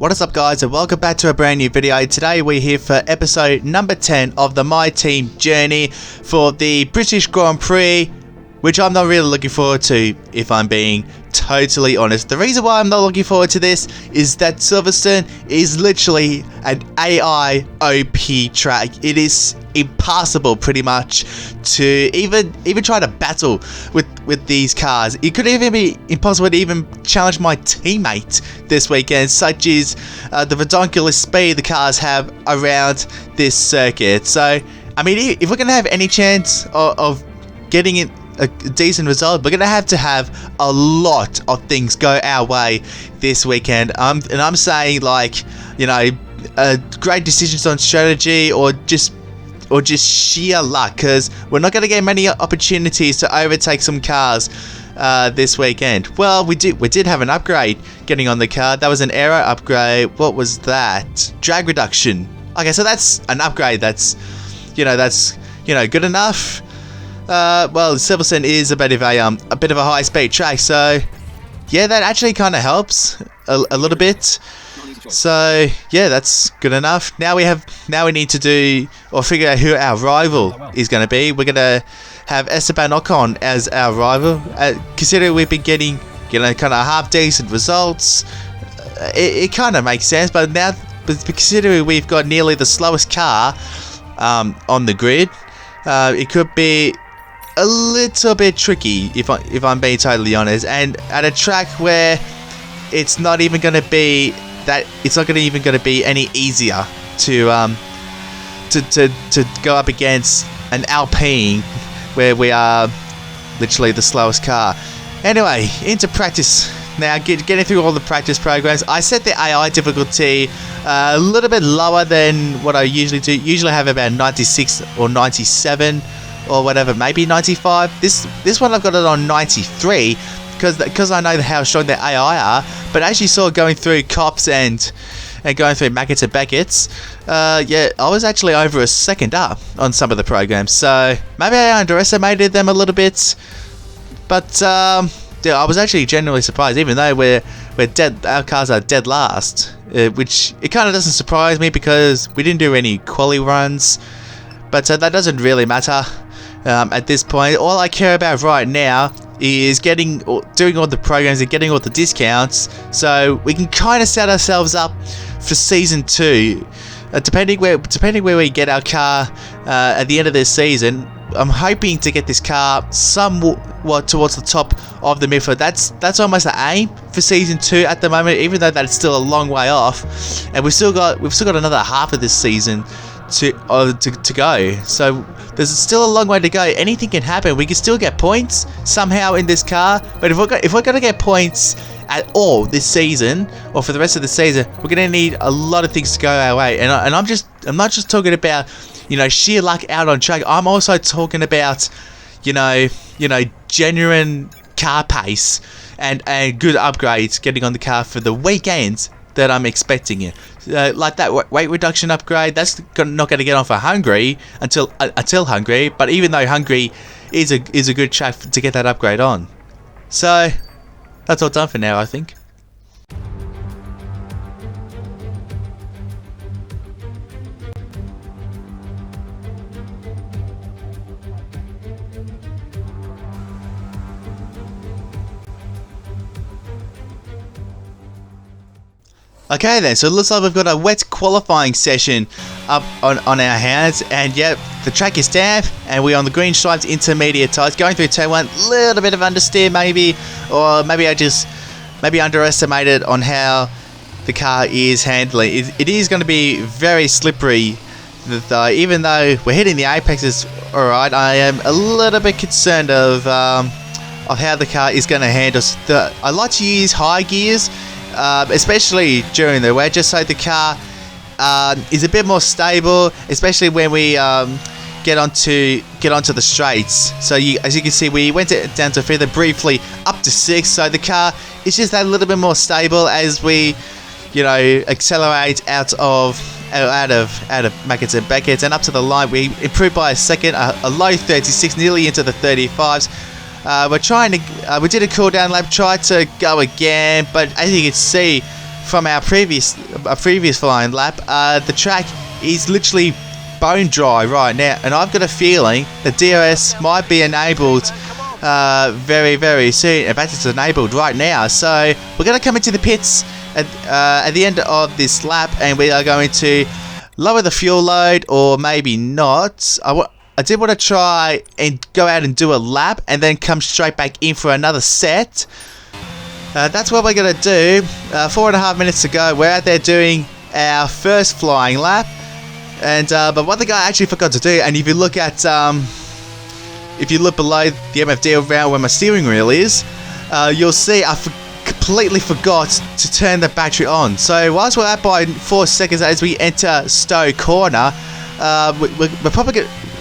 What is up, guys, and welcome back to a brand new video. Today we're here for episode number 10 of the My Team journey for the British Grand Prix, which I'm not really looking forward to, if I'm being totally honest. The reason why I'm not looking forward to this is that Silverstone is literally an AI OP track. It is impossible pretty much to even try to battle with these cars. It could even be impossible to even challenge my teammate this weekend, such as the ridiculous speed the cars have around this circuit. So I mean, if we're gonna have any chance of getting it a decent result, we're gonna have a lot of things go our way this weekend. And I'm saying, like, you know, great decisions on strategy or just sheer luck, because we're not going to get many opportunities to overtake some cars this weekend. Well, we did have an upgrade getting on the car. That was an aero upgrade. What was that? Drag reduction. Okay, so that's an upgrade. That's good enough. Well, Silverstone is a bit of a high speed track, so yeah, that actually kind of helps a little bit. So yeah, that's good enough. Now we need to do or figure out who our rival is going to be. We're going to have Esteban Ocon as our rival. Considering we've been getting kind of half decent results, it kind of makes sense. But considering we've got nearly the slowest car on the grid, it could be a little bit tricky if I'm being totally honest. And at a track where it's not even going to be any easier to go up against an Alpine, where we are literally the slowest car. Anyway, into practice now. Getting through all the practice programs. I set the AI difficulty a little bit lower than what I usually do. Usually have about 96 or 97 or whatever, maybe 95. This one I've got it on 93. Because I know how strong the AI are. But as you saw going through cops and going through Mackett's and Beckett's, yeah, I was actually over a second up on some of the programs. So maybe I underestimated them a little bit. But yeah, I was actually genuinely surprised, even though we're dead. Our cars are dead last, which it kind of doesn't surprise me because we didn't do any quali runs. But that doesn't really matter at this point. All I care about right now is doing all the programs and getting all the discounts, so we can kind of set ourselves up for season 2. Depending where we get our car at the end of this season, I'm hoping to get this car somewhat towards the top of the midfield. That's almost the aim for season 2 at the moment, even though that's still a long way off, and we've still got another half of this season to go. So there's still a long way to go. Anything can happen. We can still get points somehow in this car, but if we're going to get points at all this season or for the rest of the season, we're going to need a lot of things to go our way. And I'm not just talking about sheer luck out on track. I'm also talking about genuine car pace and good upgrades getting on the car for the weekends that I'm expecting it. Like that weight reduction upgrade, that's not going to get on for Hungary until Hungary. But even though Hungary is a good track to get that upgrade on, so that's all done for now, I think. Okay then, so it looks like we've got a wet qualifying session up on our hands, and yep, the track is damp and we're on the green stripes intermediate tyres going through turn 1. Little bit of understeer maybe, or maybe I underestimated on how the car is handling. It is going to be very slippery though. Even though we're hitting the apexes alright, I am a little bit concerned of how the car is going to handle. I like to use high gears, especially during the wet, just so the car is a bit more stable, especially when we get onto the straights. So as you can see, we went down to 5th, briefly up to 6th, so the car is just that little bit more stable as we accelerate out of Mackett's and Beckett's and up to the line. We improved by a second, a low 36, nearly into the 35s. We did a cool down lap, tried to go again, but as you can see, from our previous flying lap, the track is literally bone dry right now, and I've got a feeling the DRS might be enabled very, very soon. In fact, it's enabled right now. So we're going to come into the pits at the end of this lap, and we are going to lower the fuel load, or maybe not. I did want to try and go out and do a lap and then come straight back in for another set. That's what we're going to do. 4.5 minutes to go. We're out there doing our first flying lap. And but one thing I actually forgot to do, and if you look at if you look below the MFD around where my steering wheel is, you'll see I completely forgot to turn the battery on. So whilst we're at by 4 seconds as we enter Stowe Corner, we're probably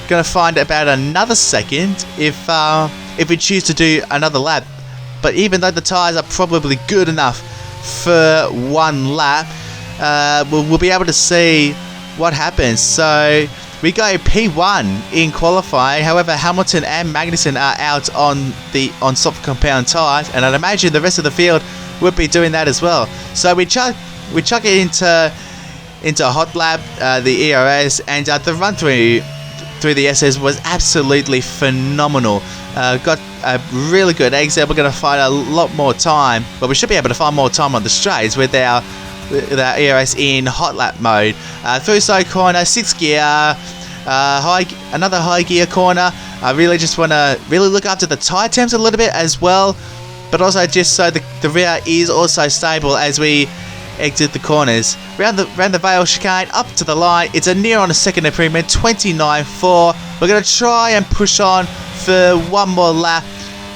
going to find about another second if we choose to do another lap. But even though the tyres are probably good enough for one lap, we'll be able to see what happens. So we go P1 in qualifying. However, Hamilton and Magnussen are out on soft compound tyres, and I'd imagine the rest of the field would be doing that as well. So we chuck it into a hot lap, the ERS, and the run through the SS was absolutely phenomenal. Got a really good exit. We're going to find a lot more time, but we should be able to find more time on the straights with our ERS in hot lap mode. Through Stowe Corner, 6th gear, another high gear corner. I really just want to look after the tyre temps a little bit as well, but also just so the rear is also stable as we exit the corners. Round the Vale chicane, up to the line. It's a near on a second improvement, 29.4. We're going to try and push on for one more lap.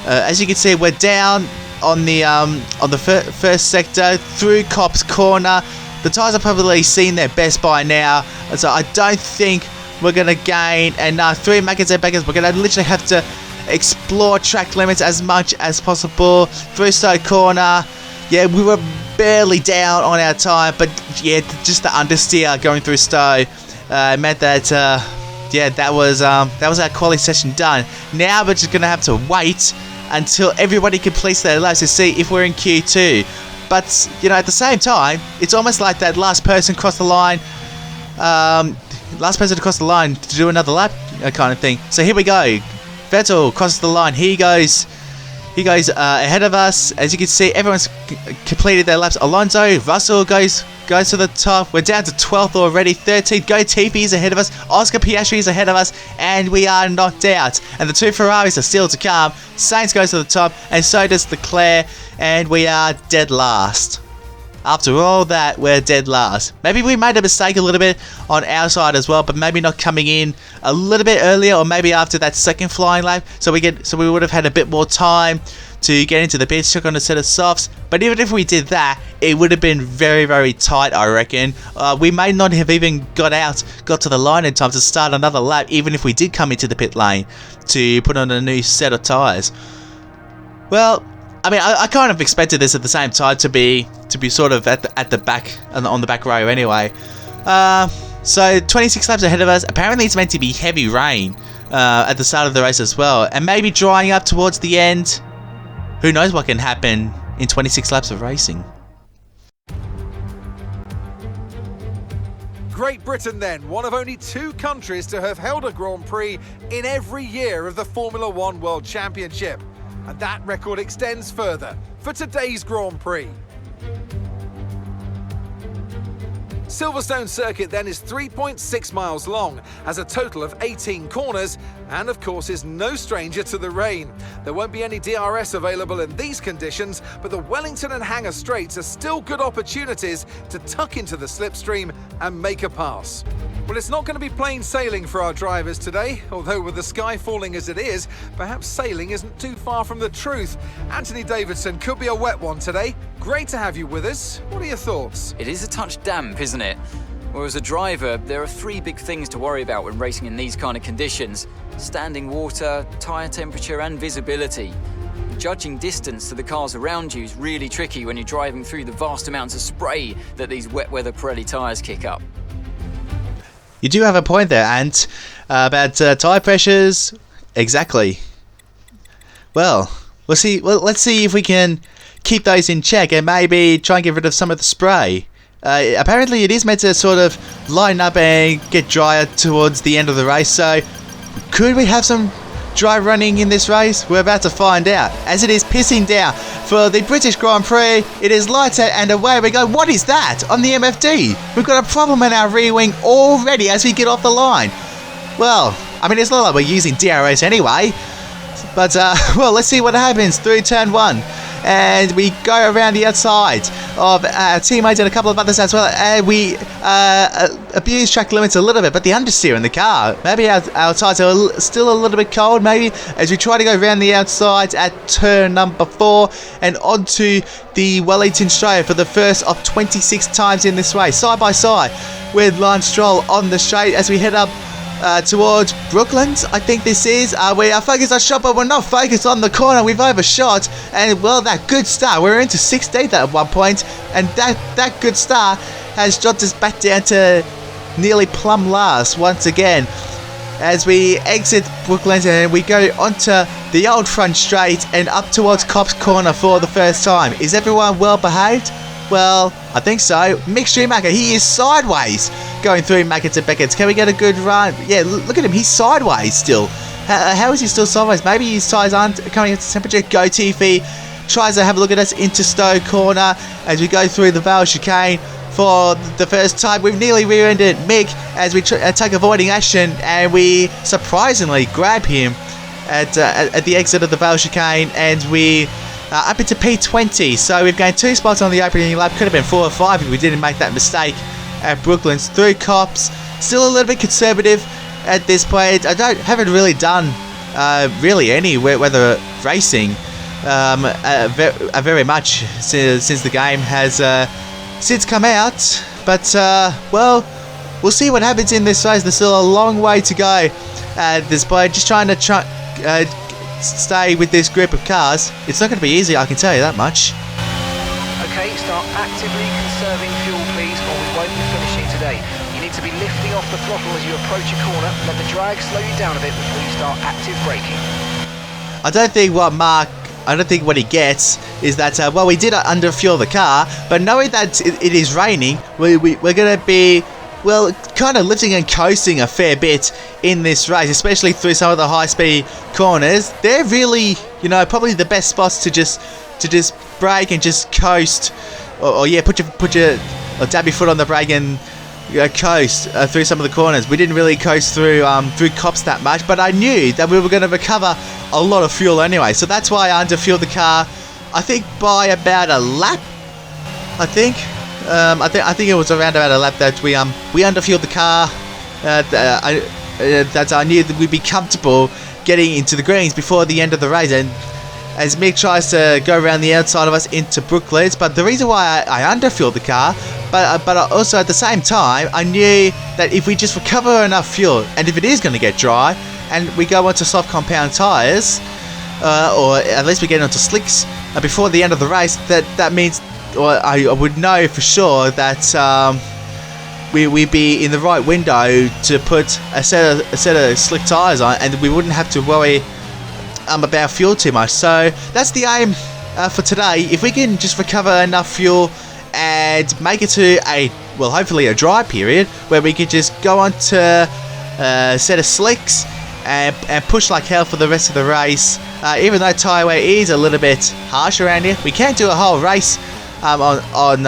As you can see, we're down on the first sector through Copse Corner. The tyres have probably seen their best by now, so I don't think we're going to gain enough. Through Mackens and Beckers, we're going to literally have to explore track limits as much as possible. Through Stowe Corner, yeah, we were barely down on our time, but yeah, just the understeer going through Stowe meant that that was our quality session done. Now we're just going to have to wait until everybody completes their laps to see if we're in Q2. But, you know, at the same time, it's almost like that last person across the line, to do another lap kind of thing. So here we go. Vettel crosses the line. He goes ahead of us. As you can see, everyone's completed their laps. Alonso, Russell goes to the top. We're down to 12th already. 13th. Go Tiffy is ahead of us. Oscar Piastri is ahead of us. And we are knocked out. And the two Ferraris are still to come. Sainz goes to the top. And so does Leclerc. And we are dead last. After all that, we're dead last. Maybe we made a mistake a little bit on our side as well, but maybe not coming in a little bit earlier, or maybe after that second flying lap, so we would have had a bit more time to get into the pits, check on a set of softs. But even if we did that, it would have been very, very tight, I reckon. We may not have even got to the line in time to start another lap, even if we did come into the pit lane to put on a new set of tyres. Well, I mean, I kind of expected this at the same time to be sort of at the back, on the back row anyway. So 26 laps ahead of us. Apparently it's meant to be heavy rain at the start of the race as well, and maybe drying up towards the end. Who knows what can happen in 26 laps of racing. Great Britain then, one of only 2 countries to have held a Grand Prix in every year of the Formula One World Championship. And that record extends further for today's Grand Prix. Silverstone Circuit then is 3.6 miles long, has a total of 18 corners, and of course is no stranger to the rain. There won't be any DRS available in these conditions, but the Wellington and Hangar Straights are still good opportunities to tuck into the slipstream and make a pass. Well, it's not going to be plain sailing for our drivers today, although with the sky falling as it is, perhaps sailing isn't too far from the truth. Anthony Davidson, could be a wet one today. Great to have you with us. What are your thoughts? It is a touch damp, isn't it? Well, as a driver, there are 3 big things to worry about when racing in these kind of conditions: standing water, tyre temperature and visibility. Judging distance to the cars around you is really tricky when you're driving through the vast amounts of spray that these wet weather Pirelli tyres kick up. You do have a point there, Ant, about tyre pressures. Exactly. Well, let's see if we can keep those in check and maybe try and get rid of some of the spray. Apparently it is meant to sort of line up and get drier towards the end of the race, so could we have some dry running in this race? We're about to find out, as it is pissing down for the British Grand Prix. It is lights out and away we go. What is that on the MFD? We've got a problem in our rear wing already as we get off the line. Well, I mean, it's not like we're using DRS anyway, but well, let's see what happens through turn 1. And we go around the outside of our teammates and a couple of others as well. And we abuse track limits a little bit, but the understeer in the car, maybe our tyres are still a little bit cold, maybe, as we try to go around the outside at turn number 4 and onto the Wellington Straight for the first of 26 times in this race, side by side with Lance Stroll on the straight as we head up towards Brooklands, I think this is. We are focused on shot, but we're not focused on the corner. We've overshot, and well, that good start. We're into 16th at one point, and that good start has dropped us back down to nearly plumb last once again. As we exit Brooklands and we go onto the old front straight and up towards Cops Corner for the first time. Is everyone well behaved? Well, I think so. Mick Schumacher, he is sideways going through Mackett's and Beckett's. Can we get a good run? Yeah, look at him. He's sideways still. How is he still sideways? Maybe his tyres aren't coming up to temperature. Go Tiffy tries to have a look at us into Stowe Corner as we go through the Vale Chicane for the first time. We've nearly rear-ended Mick as we take avoiding action, and we surprisingly grab him at the exit of the Vale Chicane, and we up into P20, so we've gained 2 spots on the opening lap. Could have been 4 or 5 if we didn't make that mistake at Brooklands. Through Cops, still a little bit conservative at this point. Haven't really done really any weather racing very much since the game has since come out, but well, we'll see what happens in this race. There's still a long way to go at this point. Just trying to stay with this group of cars. It's not going to be easy, I can tell you that much. Okay, start actively conserving fuel, please, or we won't be finishing today. You need to be lifting off the throttle as you approach a corner. Let the drag slow you down a bit before you start active braking. I don't think what he gets is that, well, we did underfuel the car, but knowing that it is raining, we're going to be, well, kind of lifting and coasting a fair bit in this race, especially through some of the high-speed corners. They're really, probably the best spots to just brake and just coast, or yeah, or dab your foot on the brake and coast through some of the corners. We didn't really coast through Cops that much, but I knew that we were going to recover a lot of fuel anyway, so that's why I underfueled the car. I think by about a lap. I think it was around about a lap that we underfueled the car. That I knew that we'd be comfortable getting into the greens before the end of the race, and as Mick tries to go around the outside of us into Brooklands. But the reason why I underfueled the car, but also at the same time, I knew that if we just recover enough fuel, and if it is going to get dry, and we go onto soft compound tyres, or at least we get onto slicks before the end of the race, that means, or I would know for sure that we'd be in the right window to put a set of slick tyres on, and we wouldn't have to worry about fuel too much. So that's the aim for today. If we can just recover enough fuel and make it to hopefully a dry period where we can just go on to a set of slicks and push like hell for the rest of the race. Even though tyre wear is a little bit harsh around here, we can't do a whole race on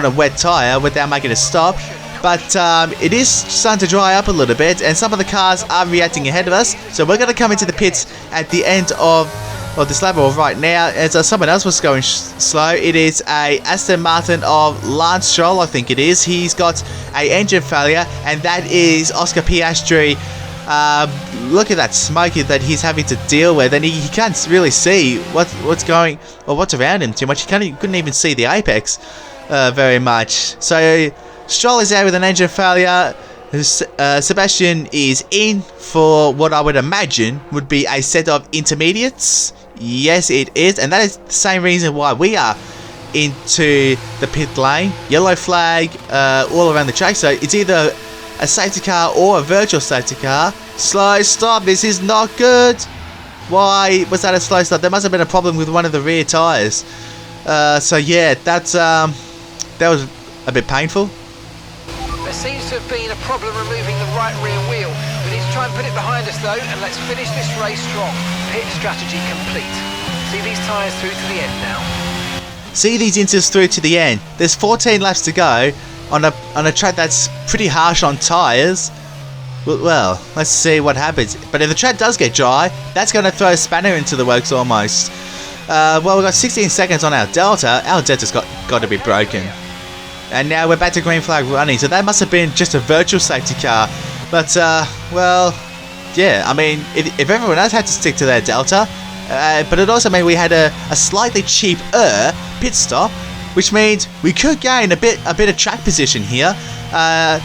a wet tyre without making a stop. But it is starting to dry up a little bit, and some of the cars are reacting ahead of us, so we're going to come into the pits at the end of this lap, or right now, as someone else was going slow. It is a Aston Martin of Lance Stroll, I think it is. He's got a engine failure, and that is Oscar Piastri. Look at that smoke that he's having to deal with, and he can't really see what's going, or what's around him too much. He couldn't even see the apex very much. So Stroll is out with an engine failure. Sebastian is in for what I would imagine would be a set of intermediates. Yes, it is, and that is the same reason why we are into the pit lane. Yellow flag all around the track, so it's either a safety car or a virtual safety car. Slow stop, this is not good. Why was that a slow start? There must have been a problem with one of the rear tyres. So yeah, that was a bit painful. There seems to have been a problem removing the right rear wheel. We need to try and put it behind us though, and let's finish this race strong. Pit strategy complete. See these tyres through to the end now. See these inters through to the end. There's 14 laps to go on a track that's pretty harsh on tyres. Well, let's see what happens. But if the track does get dry, that's going to throw a spanner into the works almost. Well, we've got 16 seconds on our Delta. Our Delta's got to be broken. And now we're back to green flag running. So that must have been just a virtual safety car. But, well, yeah. I mean, if everyone else had to stick to their Delta, but it also meant we had a slightly cheaper pit stop, which means we could gain a bit of track position here.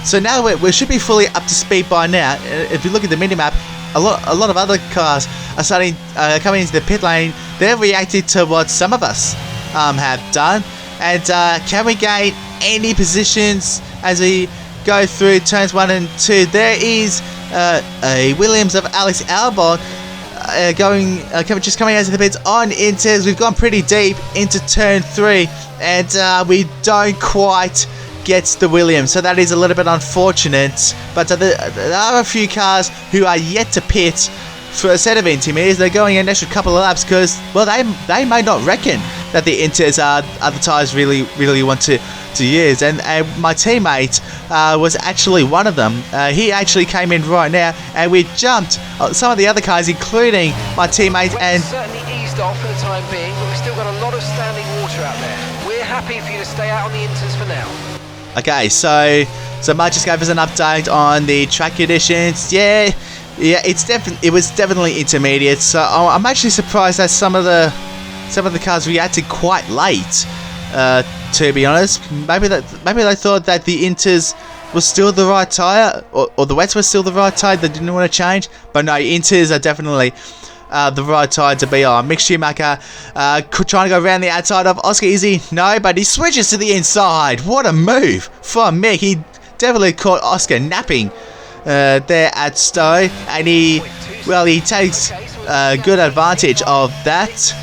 So now we should be fully up to speed by now. If you look at the minimap, a lot of other cars are starting coming into the pit lane. They're reacting to what some of us have done. And can we gain any positions as we go through turns 1 and 2? There is a Williams of Alex Albon just coming out of the pits on inters. We've gone pretty deep into turn 3, and we don't quite get the Williams, so that is a little bit unfortunate. But there are a few cars who are yet to pit for a set of intermediates. They're going an extra couple of laps because, well, they may not reckon that the inters are the tyres really want to use. And my teammate was actually one of them. He actually came in right now, and we jumped some of the other cars, including my teammate. And certainly eased off for the time being, but we've still got a lot of standing water out there. We're happy for you to stay out on the inters for now. Okay, so Mark just gave us an update on the track conditions. Yeah, it was definitely intermediate. So I'm actually surprised that some of the cars reacted quite late. To be honest, maybe they thought that the inters was still the right tyre, or the wets were still the right tyre. They didn't want to change, but no, inters are definitely the right tyre to be on. Mick Schumacher trying to go around the outside of Oscar. Is he? No, but he switches to the inside. What a move from Mick. He definitely caught Oscar napping there at Stowe, and he takes good advantage of that.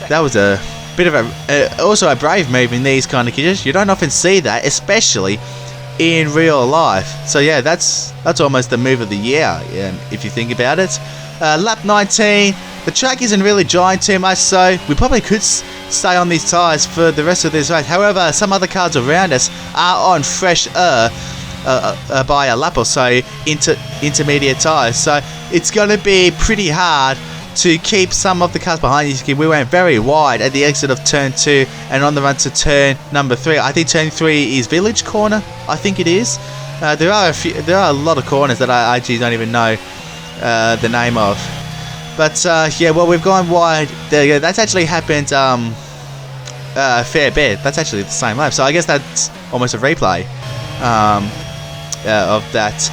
That was a bit of also a brave move in these kind of conditions. You don't often see that, especially in real life. So yeah, that's almost the move of the year, if you think about it. Lap 19, the track isn't really drying too much, so we probably could stay on these tyres for the rest of this race. However, some other cars around us are on fresh by a lap or so intermediate tyres, so it's going to be pretty hard to keep some of the cars behind you. We went very wide at the exit of turn 2 and on the run to turn number 3. I think turn 3 is Village Corner. I think it is. There are a lot of corners that I actually don't even know the name of. But yeah, well, we've gone wide. That's actually happened a fair bit. That's actually the same lap. So I guess that's almost a replay of that.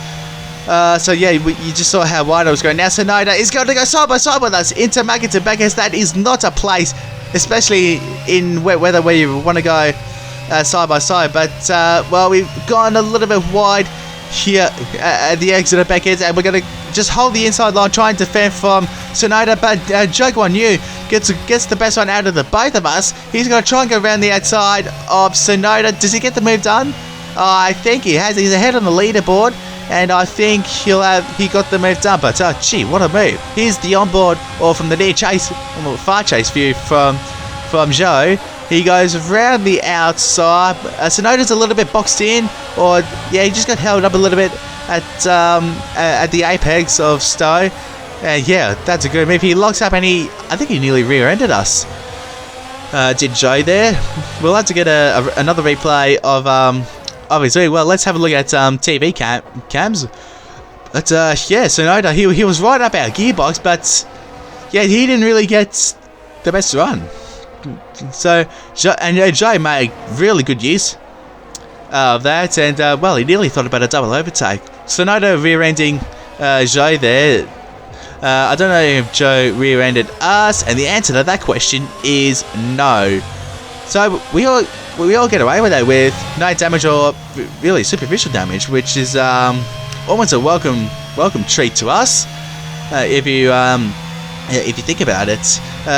So yeah, you just saw how wide I was going. Now Sonoda is going to go side by side with us into Magneton Beckers. That is not a place, especially in wet weather, where you want to go side by side. But well, we've gone a little bit wide here at the exit of Beckers, and we're going to just hold the inside line, try and defend from Sonoda. But Joe Guan Yu gets the best one out of the both of us. He's going to try and go around the outside of Sonoda. Does he get the move done? I think he has. He's ahead on the leaderboard, and I think he got the move done. But gee, what a move! Here's the onboard, or from the near chase, far chase view from Joe. He goes around the outside. Sonoda's a little bit boxed in, or yeah, he just got held up a little bit at the apex of Stowe. Yeah, that's a good move. He locks up, and I think he nearly rear-ended us. Did Joe there? We'll have to get another replay of obviously. Well, let's have a look at TV cams. But yeah, Sonoda, he was right up our gearbox, but yeah, he didn't really get the best run. So Joe made really good use of that, and well, he nearly thought about a double overtake. Sonoda rear-ending Joe there. I don't know if Joe rear-ended us, and the answer to that question is no. So we all get away with that with no damage, or really superficial damage, which is almost a welcome treat to us. If you if you think about it.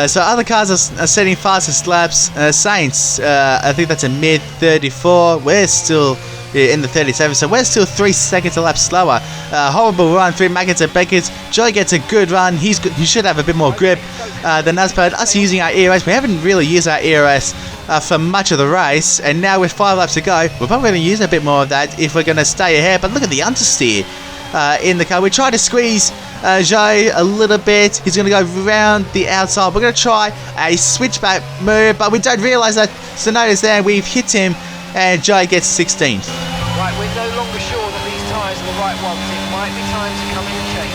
So other cars are setting fastest laps. Saints, I think that's a mid 34. We're still in the 37, so we're still 3 seconds a lap slower. Horrible run through Maggotts and Beckett's. Joey gets a good run. He should have a bit more grip than us, but us using our ERS, we haven't really used our ERS for much of the race, and now with 5 laps to go, we're probably going to use a bit more of that if we're going to stay ahead. But look at the understeer in the car. We tried to squeeze Joe a little bit. He's going to go around the outside. We're going to try a switchback move, but we don't realise that Sonoda's there. We've hit him, and Joe gets 16th. Right, we're no longer sure that these tyres are the right ones. It might be time to come in and change.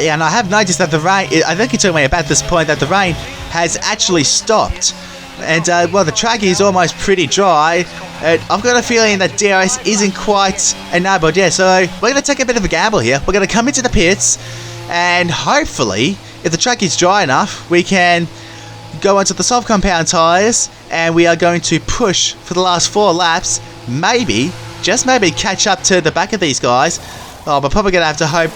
Yeah, and I have noticed that the rain, I think it took me about this point that the rain has actually stopped. And, well, the track is almost pretty dry. I've got a feeling that DRS isn't quite enabled yet, so we're going to take a bit of a gamble here. We're going to come into the pits, and hopefully, if the track is dry enough, we can go onto the soft compound tyres, and we are going to push for the last 4 laps. Maybe, just maybe, catch up to the back of these guys. Oh, but probably going to have to hope.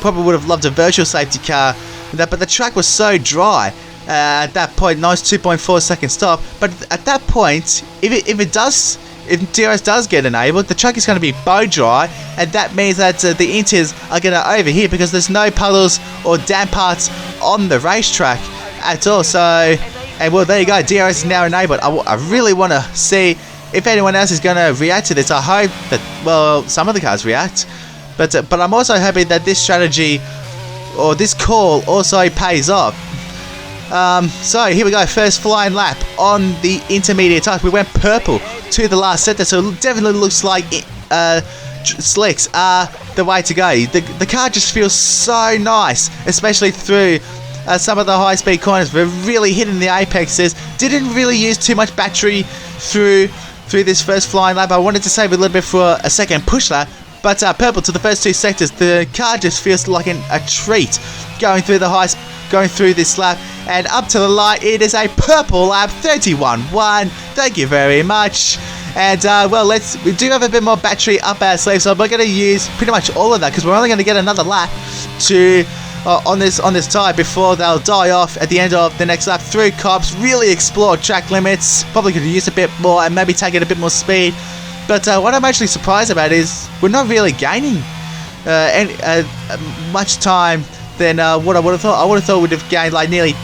Probably would have loved a virtual safety car, but the track was so dry at that point. Nice 2.4 second stop. But at that point, if DRS does get enabled, the track is going to be bone dry, and that means that the Inters are going to overheat because there's no puddles or damp parts on the racetrack at all. So, and well, there you go. DRS is now enabled. I really want to see if anyone else is going to react to this. I hope that, well, some of the cars react, but I'm also hoping that this strategy or this call also pays off. So here we go, first flying lap on the intermediate type. We went purple to the last sector, so it definitely looks like slicks are the way to go. The car just feels so nice, especially through some of the high speed corners. We're really hitting the apexes. Didn't really use too much battery through this first flying lap. I wanted to save a little bit for a second push lap, but purple to the first 2 sectors. The car just feels like a treat going through this lap, and up to the light. It is a purple lap, 31.1. Thank you very much. And well, we do have a bit more battery up our sleeve, so we're going to use pretty much all of that because we're only going to get another lap to on this tyre before they'll die off at the end of the next lap. Through cops, really explore track limits. Probably could use a bit more and maybe take it a bit more speed. But what I'm actually surprised about is we're not really gaining much time than what I would have thought. I would have thought we'd have gained like nearly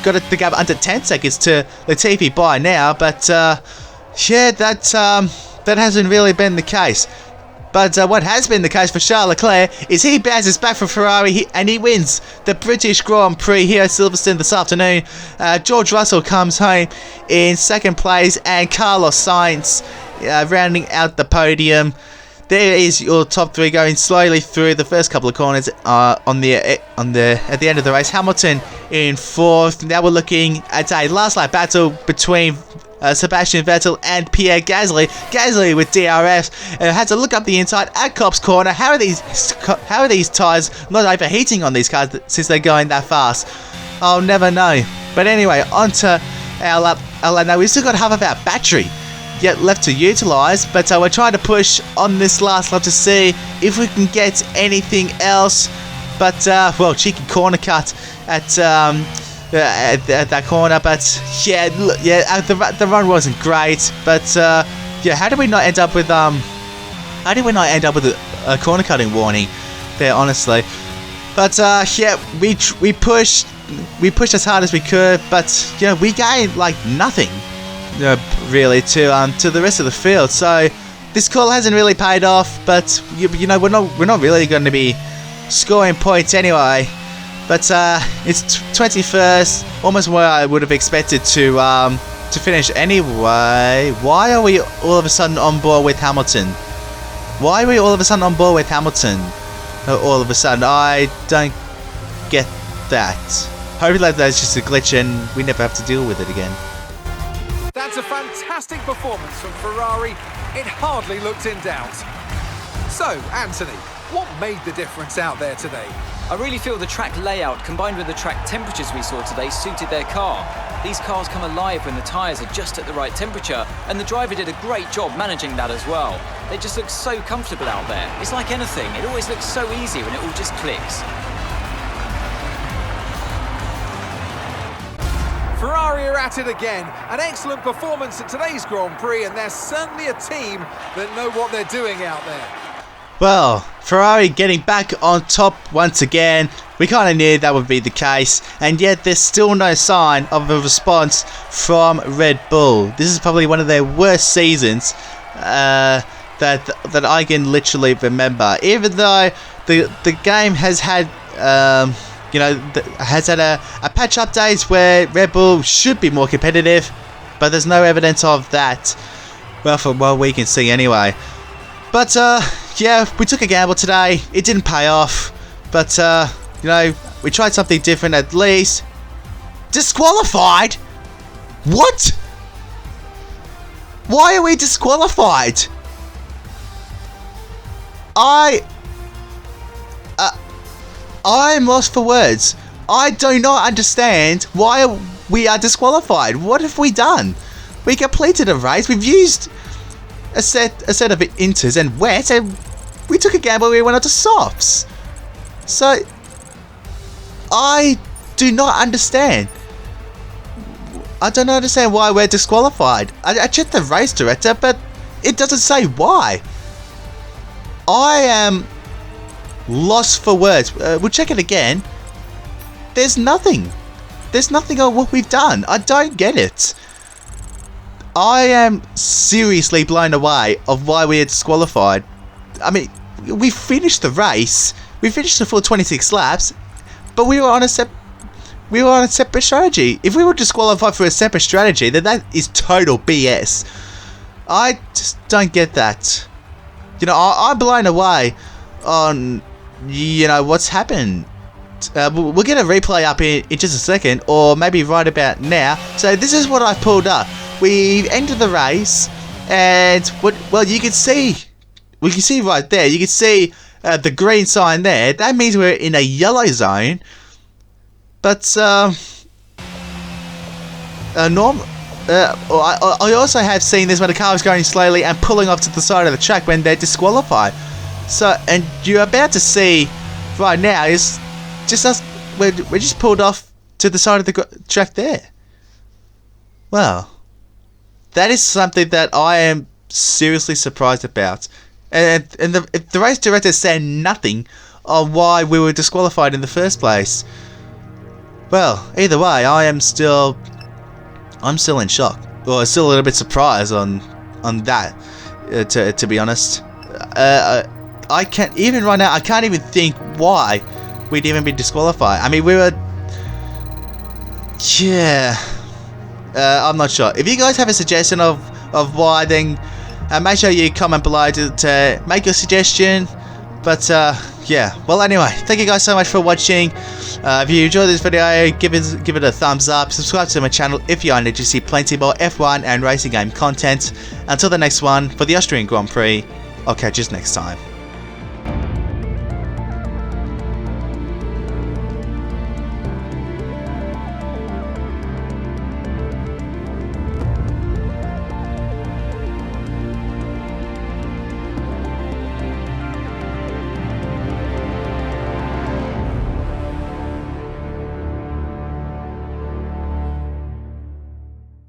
got the gap under 10 seconds to Latifi by now. But yeah, that hasn't really been the case. But what has been the case for Charles Leclerc is he bounces back for Ferrari and he wins the British Grand Prix here at Silverstone this afternoon. George Russell comes home in 2nd place, and Carlos Sainz rounding out the podium. There is your top 3 going slowly through the first couple of corners at the end of the race. Hamilton in 4th. Now we're looking at a last lap battle between Sebastian Vettel and Pierre Gasly. Gasly with DRS had to look up the inside at Copse Corner. How are these tyres not overheating on these cars since they're going that fast? I'll never know. But anyway, onto our lap. Now we've still got half of our battery yet left to utilise, but we're trying to push on this last lap to see if we can get anything else. But well, cheeky corner cut at that corner, but yeah, the run wasn't great. But yeah, how did we not end up with a corner cutting warning there, honestly? But yeah, we pushed as hard as we could, but you know, we gained like nothing really to the rest of the field. So this call hasn't really paid off, but you know, we're not really going to be scoring points anyway. But it's 21st, almost where I would have expected to finish anyway. Why are we all of a sudden on board with Hamilton? All of a sudden, I don't get that. Hopefully that's just a glitch and we never have to deal with it again. That's a fantastic performance from Ferrari. It hardly looked in doubt. So, Anthony, what made the difference out there today? I really feel the track layout combined with the track temperatures we saw today suited their car. These cars come alive when the tyres are just at the right temperature, and the driver did a great job managing that as well. They just look so comfortable out there. It's like anything, it always looks so easy when it all just clicks. Ferrari are at it again. An excellent performance at today's Grand Prix, and they're certainly a team that know what they're doing out there. Well, Ferrari getting back on top once again. We kind of knew that would be the case, and yet there's still no sign of a response from Red Bull. This is probably one of their worst seasons that I can literally remember. Even though the game has had has had a patch updates where Red Bull should be more competitive, but there's no evidence of that. Well, from what we can see anyway. But yeah, we took a gamble today. It didn't pay off, but we tried something different at least. Disqualified? What? Why are we disqualified? I'm lost for words. I do not understand why we are disqualified. What have we done? We completed a race. We've used a set of inters and wet, and we took a gamble. We went on to softs. So I do not understand. I don't understand why we're disqualified. I checked the race director, but it doesn't say why. I am lost for words. We'll check it again. There's nothing. There's nothing on what we've done. I don't get it. I am seriously blown away of why we are disqualified. I mean, we finished the race. We finished the full 26 laps, but we were on a separate strategy. If we were disqualified for a separate strategy, then that is total BS. I just don't get that. I'm blown away on what's happened. We'll get a replay up in just a second, or maybe right about now. So this is what I've pulled up. We've entered the race, and you can see. We can see right there. You can see the green sign there. That means we're in a yellow zone. But I also have seen this when a car is going slowly and pulling off to the side of the track when they're disqualified. So, and you're about to see right now is just us. We're just pulled off to the side of the track there. Well, that is something that I am seriously surprised about. And the race director said nothing on why we were disqualified in the first place. Well, either way, I'm still in shock, or still a little bit surprised on that. To be honest, I can't even right now. I can't even think why we'd even been disqualified. I mean, we were. Yeah, I'm not sure. If you guys have a suggestion of why, then make sure you comment below to make your suggestion. But yeah, well, anyway, thank you guys so much for watching. If you enjoyed this video, give it a thumbs up. Subscribe to my channel if you are interested to see plenty more F1 and racing game content. Until the next one, for the Austrian Grand Prix, I'll catch you next time.